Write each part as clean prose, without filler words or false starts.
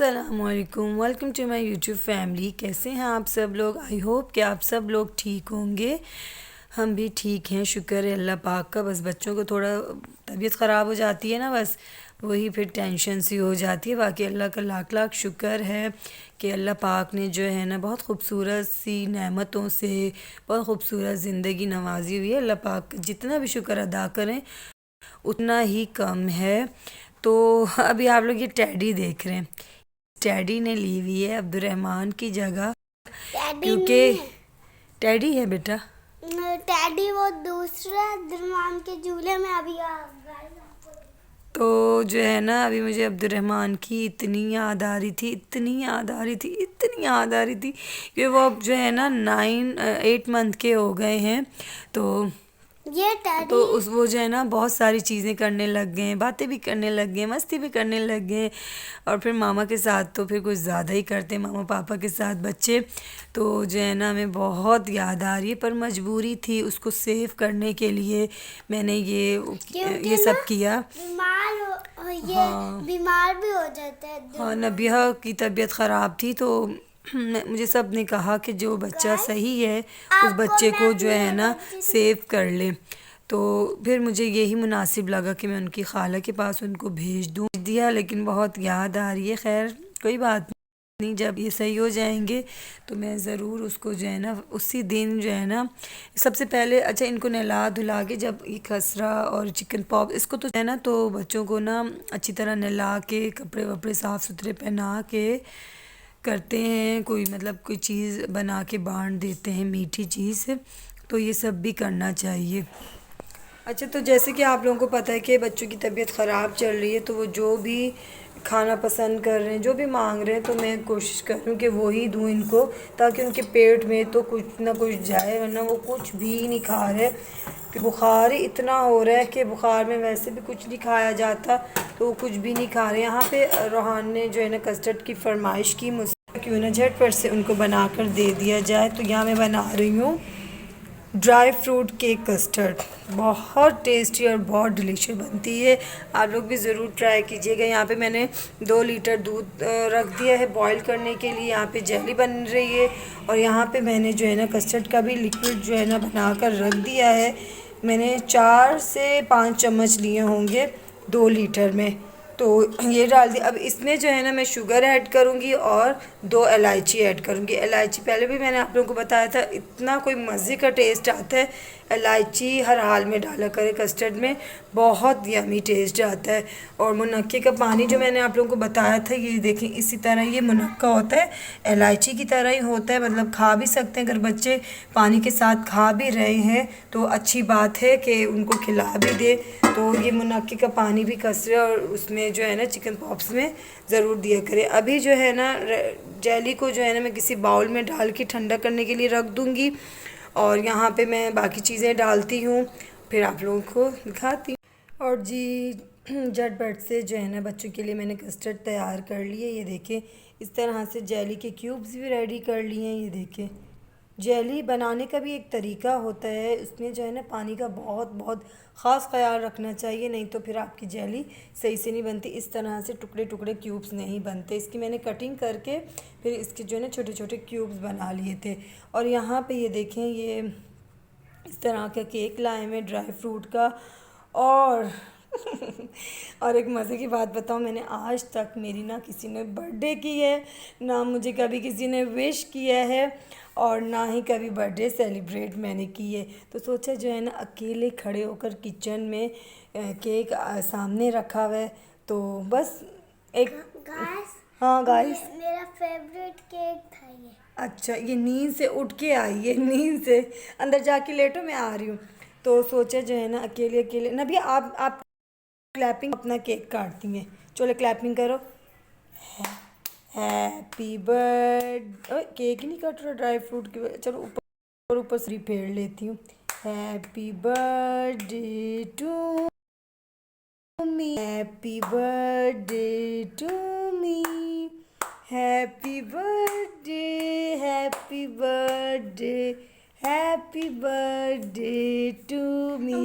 अस्सलामुअलैकुम, welcome to my YouTube family. कैसे हैं आप सब लोग? आई होप कि आप सब लोग ठीक होंगे। हम भी ठीक हैं, शुक्र है अल्लाह पाक का। बस बच्चों को थोड़ा तबीयत ख़राब हो जाती है ना, बस वही फिर टेंशन सी हो जाती है। बाकी अल्लाह का लाख लाख शुक्र है कि अल्लाह पाक ने जो है ना बहुत खूबसूरत सी नेमतों से बहुत खूबसूरत ज़िंदगी नवाजी हुई है। अल्लाह पाक का जितना भी शुक्र अदा करें उतना ही कम है। तो अभी आप लोग ये टैडी देख रहे हैं, टैडी ने ली हुई है अब्दुर्रहमान की जगह, टैडी क्योंकि नहीं है। टैडी है बेटा। टैडी वो दूसरा अब्दुर्रहमान के झूले में अभी आ गया। तो जो है ना अभी मुझे अब्दुर्रहमान की इतनी याद आ रही थी, इतनी याद आ रही थी, इतनी याद आ रही थी कि वो अब जो है ना 8 मंथ के हो गए हैं। तो ये टैडी उस वो जो है ना बहुत सारी चीज़ें करने लग गए हैं, बातें भी करने लग गए हैं, मस्ती भी करने लग गए हैं। और फिर मामा के साथ तो फिर कुछ ज़्यादा ही करते हैं, मामा पापा के साथ बच्चे। तो जो है ना हमें बहुत याद आ रही है, पर मजबूरी थी उसको सेव करने के लिए मैंने क्योंकि ये ना सब किया। ये हाँ बीमार भी हो जाते हैं हाँ, नबिया की तबीयत ख़राब थी तो मुझे सब ने कहा कि जो बच्चा गाइस सही है उस आपको बच्चे मैं को जो अपनी है ना एनर्जी सेव कर ले। तो फिर मुझे यही मुनासिब लगा कि मैं उनकी खाला के पास उनको भेज दूँ दिया। लेकिन बहुत याद आ रही है। खैर कोई बात नहीं, जब ये सही हो जाएंगे तो मैं ज़रूर उसको जो है ना उसी दिन जो है ना सबसे पहले अच्छा इनको नहला धुला के, जब ये खसरा और चिकन पॉप इसको तो है ना, तो बच्चों को ना अच्छी तरह नहला के कपड़े वपड़े साफ़ सुथरे पहना के करते हैं, कोई मतलब कोई चीज़ बना के बांट देते हैं, मीठी चीज़। तो ये सब भी करना चाहिए। अच्छा, तो जैसे कि आप लोगों को पता है कि बच्चों की तबीयत ख़राब चल रही है, तो वो जो भी खाना पसंद कर रहे हैं, जो भी मांग रहे हैं, तो मैं कोशिश कर रही हूँ कि वो ही दूँ इनको, ताकि उनके पेट में तो कुछ ना कुछ जाए, वरना वो कुछ भी नहीं खा रहे। कि बुखार ही इतना हो रहा है कि बुखार में वैसे भी कुछ नहीं खाया जाता, तो वो कुछ भी नहीं खा रहे। यहाँ पे रोहान ने जो है ना कस्टर्ड की फरमाइश की मुझसे, क्यों ना झटपट से उनको बना कर दे दिया जाए। तो यहाँ मैं बना रही हूँ ड्राई फ्रूट केक कस्टर्ड। बहुत टेस्टी और बहुत डिलीशियस बनती है, आप लोग भी ज़रूर ट्राई कीजिएगा। यहाँ पे मैंने 2 लीटर दूध रख दिया है बॉईल करने के लिए। यहाँ पे जेली बन रही है और यहाँ पे मैंने जो है ना कस्टर्ड का भी लिक्विड जो है ना बना कर रख दिया है। मैंने 4 से 5 चम्मच लिए होंगे 2 लीटर में। तो ये डाल दी। अब इसमें जो है ना मैं शुगर ऐड करूँगी और 2 इलायची ऐड करूँगी। इलायची पहले भी मैंने आप लोगों को बताया था, इतना कोई मज़े का टेस्ट आता है। इलायची हर हाल में डाला करें कस्टर्ड में, बहुत यमी टेस्ट आता है। और मुनक्के का पानी जो मैंने आप लोगों को बताया था, ये देखें इसी तरह ये मुनक्का होता है, इलायची की तरह ही होता है। मतलब खा भी सकते हैं, अगर बच्चे पानी के साथ खा भी रहे हैं तो अच्छी बात है कि उनको खिला भी दे। तो ये मुनक्के का पानी भी कस्टर्ड और उसमें जो है ना चिकन पॉप्स में ज़रूर दिया करें। अभी जो है ना जेली को जो है ना मैं किसी बाउल में डाल के ठंडा करने के लिए रख दूँगी, और यहाँ पे मैं बाकी चीज़ें डालती हूँ, फिर आप लोगों को दिखाती हूँ। और जी झटपट से जो है ना बच्चों के लिए मैंने कस्टर्ड तैयार कर लिए। ये देखें इस तरह से जेली के क्यूब्स भी रेडी कर लिए हैं। ये देखें जेली बनाने का भी एक तरीका होता है, उसमें जो है ना पानी का बहुत बहुत ख़ास ख्याल रखना चाहिए, नहीं तो फिर आपकी जेली सही से नहीं बनती। इस तरह से टुकड़े टुकड़े क्यूब्स नहीं बनते। इसकी मैंने कटिंग करके फिर इसके जो है ना छोटे छोटे क्यूब्स बना लिए थे। और यहाँ पे ये देखें ये इस तरह का केक लाए मैं ड्राई फ्रूट का। और और एक मज़े की बात बताऊँ, मैंने आज तक मेरी ना किसी ने बर्थडे की है, ना मुझे कभी किसी ने विश किया है, और ना ही कभी बर्थडे सेलिब्रेट मैंने की है। तो सोचा जो है ना अकेले खड़े होकर किचन में केक सामने रखा हुआ है, तो बस एक गाइस हाँ गाइस। मेरा फेवरेट केक था ये। अच्छा, ये नींद से उठ के आई है, नींद से अंदर जाके लेटो, मैं आ रही हूँ। तो सोचा जो है ना अकेले अकेले ना भी आप क्लैपिंग अपना केक काटती हैं, चलो क्लैपिंग करो। हैप्पी बर्थडे, केक ही नहीं काट रहा ड्राई फ्रूट की वजह, चलो ऊपर ऊपर से फेर लेती हूँ। Happy birthday to me, happy birthday to me, happy birthday, happy birthday, happy birthday to me.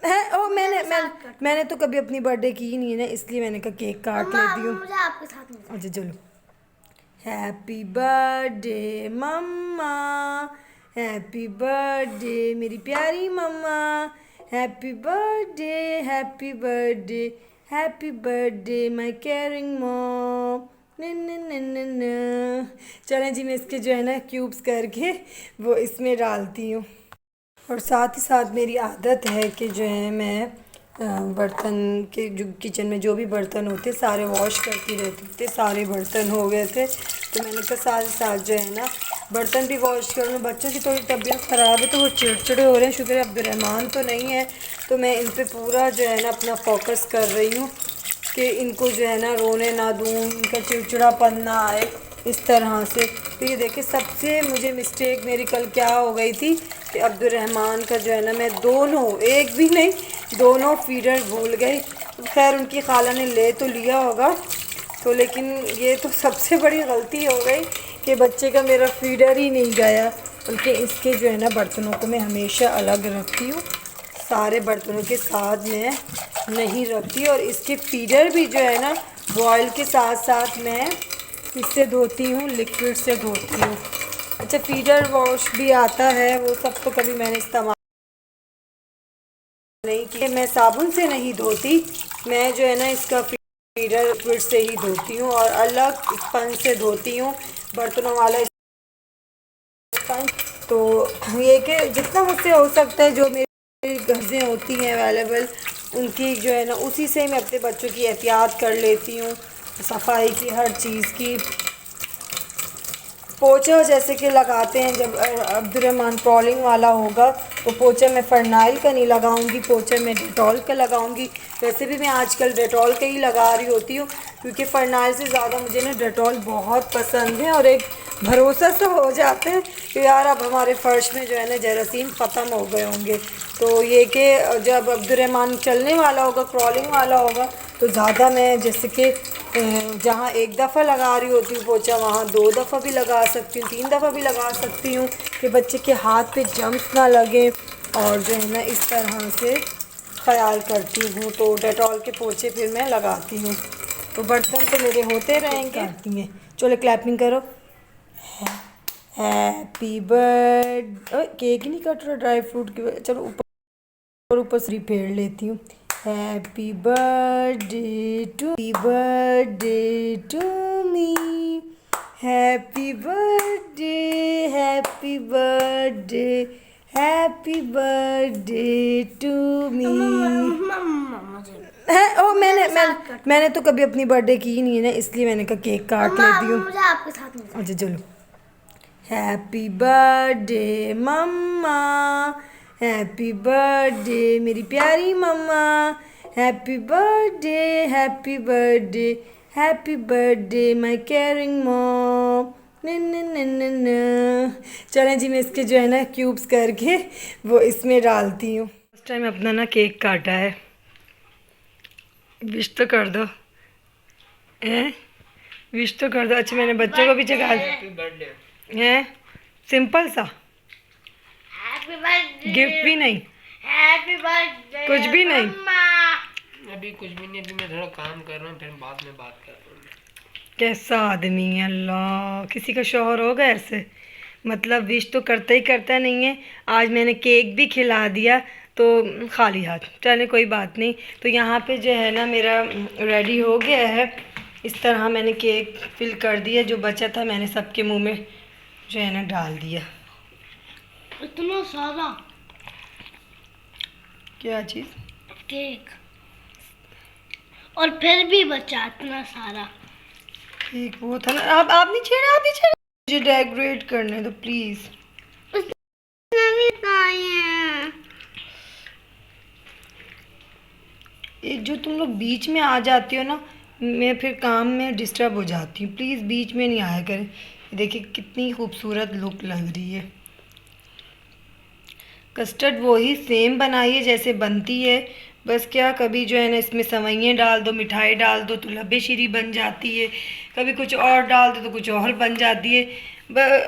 है। ओ मैंने तो कभी अपनी बर्थडे की ही नहीं है ना, इसलिए मैंने कहा केक काट लेती हूँ। मुझे आपके साथ मिलना। अच्छा चलो। हैप्पी बर्थडे मम्मा, हैप्पी बर्थडे मेरी प्यारी मम्मा, happy birthday, happy birthday, happy birthday my caring mom. न चलें जी, मैं इसके जो है ना क्यूब्स करके वो इसमें डालती हूँ। और साथ ही साथ मेरी आदत है कि जो है मैं बर्तन के जो किचन में जो भी बर्तन होते सारे वॉश करती रहती थी। सारे बर्तन हो गए थे तो मैंने कहा साथ ही साथ जो है ना बर्तन भी वॉश कर लूँ। बच्चों की थोड़ी तबीयत ख़राब है तो वो चिड़चिड़े हो रहे हैं। शुक्र है अब्दुर्रहमान तो नहीं है, तो मैं इन पर पूरा जो है ना अपना फोकस कर रही हूँ कि इनको जो है ना रोने ना दूँ, इनका चिड़चिड़ापन ना आए इस तरह से। तो ये देखिए सबसे मुझे मिस्टेक मेरी कल क्या हो गई थी कि अब्दुर्रहमान का जो है ना मैं दोनों, एक भी नहीं दोनों फीडर भूल गई। खैर उनकी खाला ने ले तो लिया होगा तो, लेकिन ये तो सबसे बड़ी गलती हो गई कि बच्चे का मेरा फीडर ही नहीं गया। बल्कि इसके जो है ना बर्तनों को मैं हमेशा अलग रखती हूँ, सारे बर्तनों के साथ मैं नहीं रखती। और इसके फीडर भी जो है ना बॉयल के साथ साथ मैं इससे धोती हूँ, लिक्विड से धोती हूँ। अच्छा फीडर वॉश भी आता है, वो सब तो कभी मैंने इस्तेमाल नहीं किया। मैं साबुन से नहीं धोती, मैं जो है ना इसका फीडर लिक्विड से ही धोती हूँ और अलग स्पंज से धोती हूँ, बर्तनों वाला स्पंज। तो ये कि जितना मुझसे हो सकता है जो मेरी गज़ें होती हैं अवेलेबल उनकी जो है ना उसी से मैं अपने बच्चों की एहतियात कर लेती हूँ, सफाई की हर चीज़ की। पोछा जैसे कि लगाते हैं जब अब्दुर्रहमान क्रॉलिंग वाला होगा तो पोछा मैं फ़रनाइल का नहीं लगाऊंगी, पोछा मैं डेटॉल का लगाऊंगी। वैसे भी मैं आजकल डेटॉल का ही लगा रही होती हूँ क्योंकि फ़रनाइल से ज़्यादा मुझे ना डेटॉल बहुत पसंद है। और एक भरोसा सा हो जाता है कि यार अब हमारे फ़र्श में जो है ना जरासीम ख़त्म हो गए होंगे। तो ये कि जब अब्दुर्रहमान चलने वाला होगा, क्रॉलिंग वाला होगा, तो ज़्यादा मैं जैसे कि जहाँ एक दफ़ा लगा रही होती हूँ पोछा वहाँ 2 दफ़ा भी लगा सकती हूँ, 3 दफ़ा भी लगा सकती हूँ कि बच्चे के हाथ पे जम्स ना लगे। और जो है ना इस तरह से ख्याल करती हूँ। तो डेटॉल के पोछे फिर मैं लगाती हूँ। तो बर्तन तो मेरे होते रहेंगे। करती हैं, चलो क्लैपिंग करो। हैप्पी बर्थडे, केक ही नहीं कट रहा ड्राई फ्रूट की, चलो ऊपर से फेर लेती हूँ। Happy birthday to me, happy birthday, happy birthday, happy birthday to me. है ओ मैंने तो कभी अपनी बर्थडे की ही नहीं है ना, इसलिए मैंने कहा केक काट लेती हूँ। मुझे आपके साथ मिलना। अच्छा चलो। हैप्पी बर्थडे मम्मा, हैप्पी बर्थडे मेरी प्यारी मम्मा, happy birthday, happy birthday, happy birthday my caring mom. न चलें जी, मैं इसके जो है ना क्यूब्स करके वो इसमें डालती हूँ। फर्स्ट टाइम अपना ना केक काटा है, विश तो कर दो। हैं विश तो कर दो। अच्छा मैंने बच्चों को भी जगा हैं, सिंपल सा, हैप्पी बर्थडे, गिफ्ट भी नहीं, हैप्पी बर्थडे, कुछ भी नहीं। अभी कुछ भी नहीं, अभी मैं थोड़ा काम कर रहा हूँ, फिर बाद में बात कर रहा हूँ। कैसा आदमी है अल्लाह, किसी का शौहर होगा ऐसे, मतलब विश तो करता ही करता नहीं है। आज मैंने केक भी खिला दिया तो खाली हाथ, चले कोई बात नहीं। तो यहाँ पे जो है ना मेरा रेडी हो गया है। इस तरह मैंने केक फिल कर दिया, जो बचा था मैंने सबके मुंह में जो है ना डाल दिया। इतना सारा क्या चीज़? केक, और फिर भी बचा इतना सारा। ठीक वो था ना, आप नहीं छेड़ा, आप नहीं छेड़ा, मुझे डेकोरेट करने दो प्लीज़। भी खाए हैं। ये जो तुम लोग बीच में आ जाती हो ना, मैं फिर काम में डिस्टर्ब हो जाती हूँ। प्लीज़ बीच में नहीं आया करें। देखिए कितनी खूबसूरत लुक लग रही है। कस्टर्ड वही सेम बनाइए जैसे बनती है, बस क्या कभी जो है ना इसमें सेवइयाँ डाल दो, मिठाई डाल दो तो लब्बे शीरी बन जाती है, कभी कुछ और डाल दो तो कुछ और बन जाती है।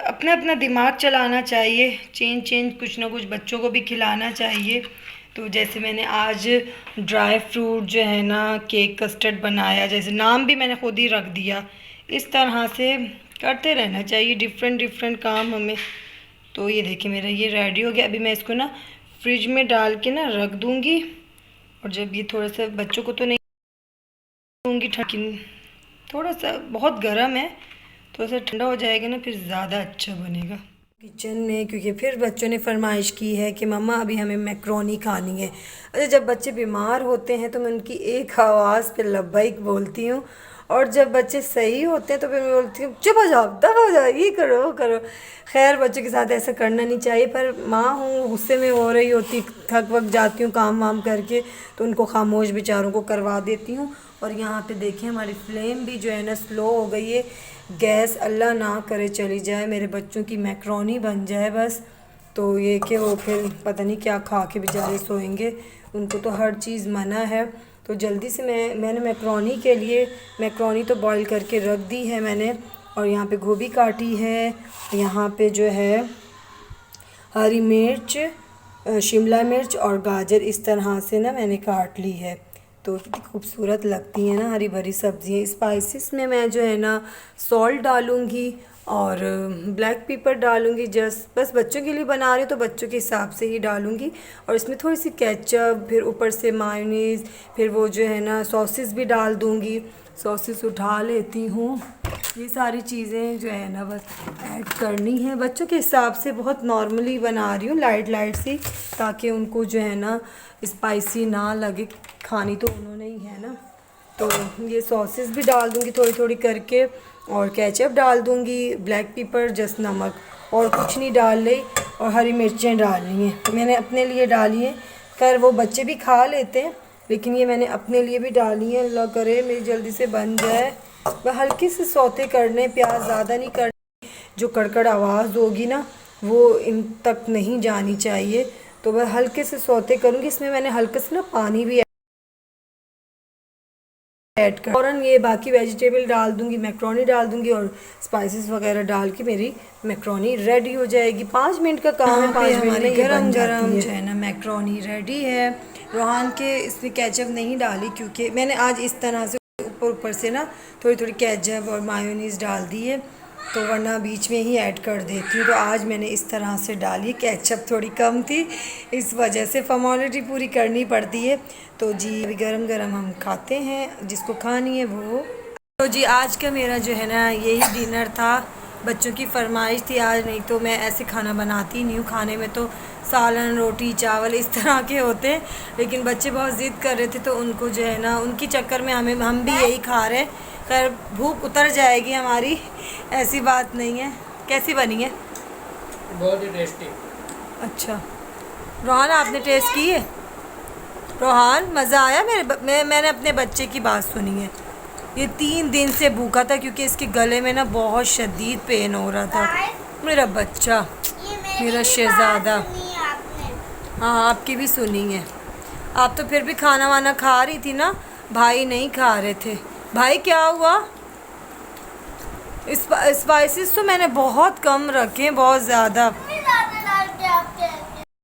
अपना अपना दिमाग चलाना चाहिए, चेंज कुछ ना कुछ बच्चों को भी खिलाना चाहिए। तो जैसे मैंने आज ड्राई फ्रूट जो है ना केक कस्टर्ड बनाया, जैसे नाम भी मैंने खुद ही रख दिया। इस तरह से करते रहना चाहिए डिफरेंट डिफरेंट काम हमें। तो ये देखिए मेरा ये रेडी हो गया। अभी मैं इसको ना फ्रिज में डाल के ना रख दूँगी, और जब ये थोड़ा सा, बच्चों को तो नहीं दूँगी ठंड, थोड़ा सा बहुत गर्म है, थोड़ा सा ठंडा हो जाएगा ना फिर ज़्यादा अच्छा बनेगा किचन में। क्योंकि फिर बच्चों ने फरमाइश की है कि मम्मा अभी हमें मैक्रोनी खानी है। अच्छा, जब बच्चे बीमार होते हैं तो मैं उनकी एक आवाज़ पे लब्बैक बोलती हूँ, और जब बच्चे सही होते हैं तो फिर मैं बोलती हूँ चुप हो जाओ, दफा हो जाओ, ये करो वो करो। खैर बच्चों के साथ ऐसा करना नहीं चाहिए, पर माँ हूँ, गुस्से में हो रही होती, थक वक जाती हूँ काम वाम करके, तो उनको खामोश बेचारों को करवा देती हूँ। और यहाँ पे देखें हमारी फ्लेम भी जो है ना स्लो हो गई है। गैस अल्लाह ना करे चली जाए, मेरे बच्चों की मैक्रोनी बन जाए बस, तो ये कि वो फिर पता नहीं क्या खा के बेचारे सोएंगे। उनको तो हर चीज़ मना है। तो जल्दी से मैंने मैक्रोनी के लिए मैक्रोनी तो बॉईल करके रख दी है मैंने, और यहाँ पे गोभी काटी है, यहाँ पे जो है हरी मिर्च, शिमला मिर्च और गाजर इस तरह से ना मैंने काट ली है। तो कितनी खूबसूरत लगती है ना हरी भरी सब्ज़ियाँ। स्पाइसेस में मैं जो है ना सॉल्ट डालूँगी और ब्लैक पेपर डालूँगी, जस्ट बस बच्चों के लिए बना रही हूँ तो बच्चों के हिसाब से ही डालूँगी। और इसमें थोड़ी सी केचप, फिर ऊपर से मायोनीज़, फिर वो जो है ना सॉसेस भी डाल दूँगी। सॉसेस उठा लेती हूँ। ये सारी चीज़ें जो है ना बस ऐड करनी है बच्चों के हिसाब से। बहुत नॉर्मली बना रही हूँ, लाइट लाइट सी, ताकि उनको जो है ना स्पाइसी ना लगे। खानी तो उन्होंने ही है ना। तो ये सॉसेस भी डाल दूँगी थोड़ी थोड़ी करके, और केचप डाल दूँगी, ब्लैक पेपर, जस्ट नमक, और कुछ नहीं डाल रही। और हरी मिर्चें डालनी हैं, तो मैंने अपने लिए डाली हैं। खैर वो बच्चे भी खा लेते हैं, लेकिन ये मैंने अपने लिए भी डाली है। अल्लाह करे मेरी जल्दी से बन जाए। वह हल्के से सौते करने, प्याज ज़्यादा नहीं करनी, जो कड़कड़ आवाज़ होगी ना वो इन तक नहीं जानी चाहिए। तो वह हल्के से सौते करूँगी। इसमें मैंने हल्के से ना पानी भी ऐड कर, और ये बाकी वेजिटेबल डाल दूँगी, मैक्रोनी डाल दूँगी, और स्पाइसेस वगैरह डाल के मेरी मैक्रोनी रेडी हो जाएगी। 5 मिनट का काम है, 5 मिनट में गरम गरम जो है ना मैक्रोनी रेडी है। रोहान के इसमें केचप नहीं डाली, क्योंकि मैंने आज इस तरह से ऊपर से ना थोड़ी थोड़ी केचप और मायोनीज़ डाल दी है, तो वरना बीच में ही ऐड कर देती हूँ। तो आज मैंने इस तरह से डाली, केचप थोड़ी कम थी, इस वजह से फॉर्मेलिटी पूरी करनी पड़ती है। तो जी अभी गरम गरम हम खाते हैं, जिसको खानी है वो। तो जी आज का मेरा जो है ना यही डिनर था। बच्चों की फरमाइश थी आज, नहीं तो मैं ऐसे खाना बनाती नहीं हूँ। खाने में तो सालन, रोटी, चावल इस तरह के होते हैं, लेकिन बच्चे बहुत ज़िद कर रहे थे, तो उनको जो है ना उनकी चक्कर में हम भी यही खा रहे हैं। खैर भूख उतर जाएगी हमारी, ऐसी बात नहीं है। कैसी बनी है? बहुत ही टेस्टी। अच्छा रोहान, आपने टेस्ट की है? रोहान मज़ा आया? मैंने अपने बच्चे की बात सुनी है, ये 3 दिन से भूखा था क्योंकि इसके गले में ना बहुत शदीद पेन हो रहा था। मेरा बच्चा, मेरा शहज़ादा। हाँ आपकी भी सुनी है। आप तो फिर भी खाना वाना खा रही थी ना, भाई नहीं खा रहे थे। भाई क्या हुआ? स्पाइसेस तो मैंने बहुत कम रखे, बहुत ज़्यादा।